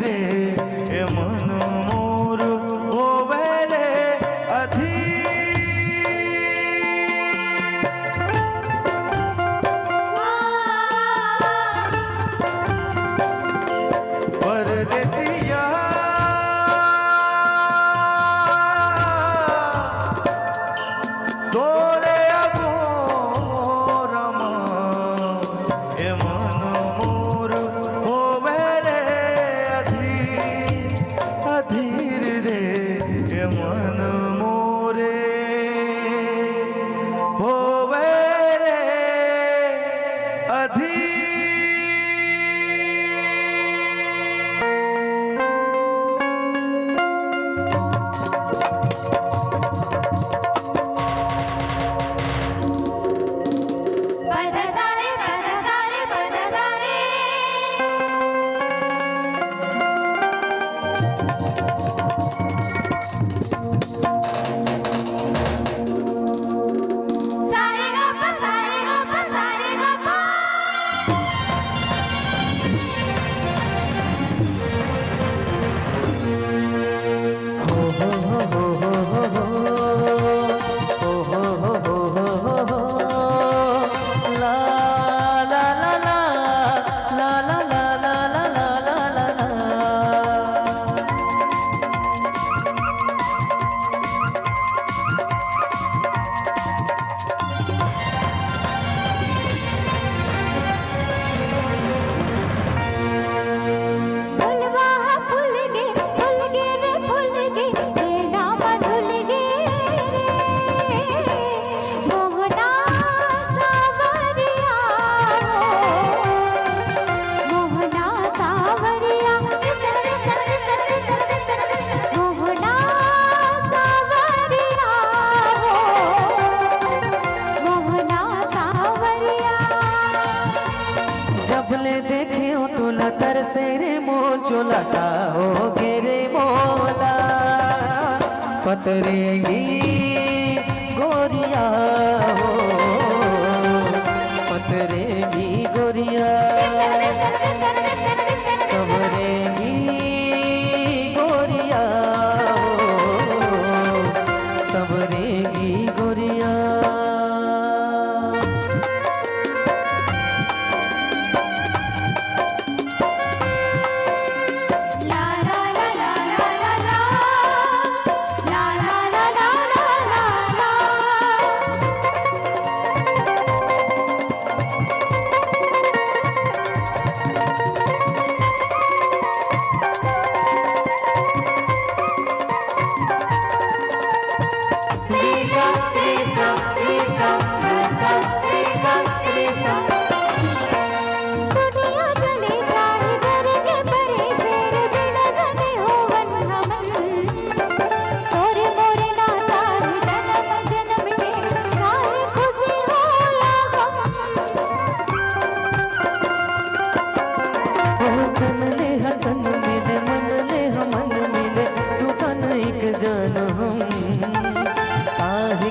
रे ए मन मोर होवे रे अधीर। परदेसिया तोरे अघोरमा ए मन मोर होवे रे अधीर अधीर रे ए मन मोरे होवे रे अधीर। जबले देखे हो तोला तरसे रे मोर चोला का हो गे मोला पतरेगी गोरिया हो पतरेगी गोरिया सबरेगी गोरिया हो सबरेगी गोरिया।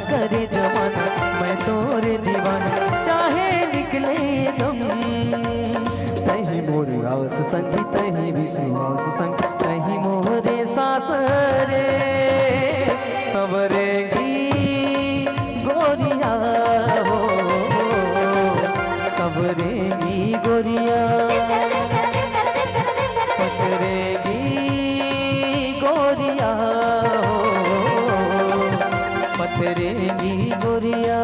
करे जमाना मैं तोरे दीवाना चाहे निकले दम तही मोर आस संगी तही विश्वास संग तही मोरे सास रे सबरेगी गोरिया हो सबरेगी गोरिया पतरेगी गोरिया हो पतरेगी गोरिया।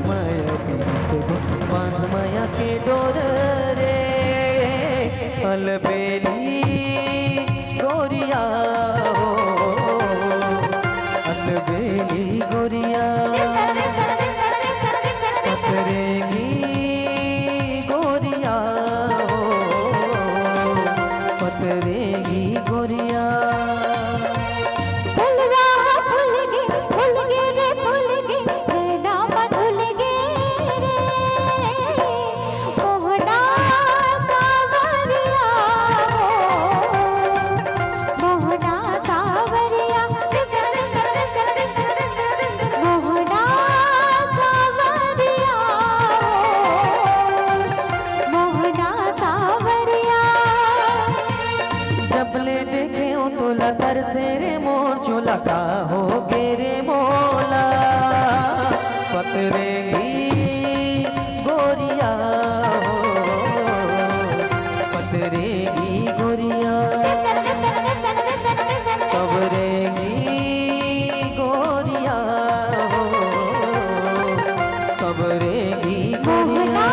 माया पीत गो बांध माया के डोर रे अलबेली गोरिया हो अलबेली गोरिया पतरेगी गोरिया हो पतरेगी गोरिया तर से रे मोर चोला का हो गे रे मोला पतरेगी गोरिया हो पतरेगी गोरिया सबरेगी गोरिया हो सबरेगी गोरिया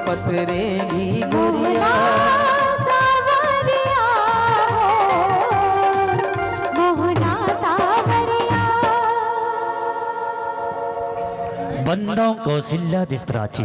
पतरेगी गोरिया बंदों को सिल्ला दिस प्राची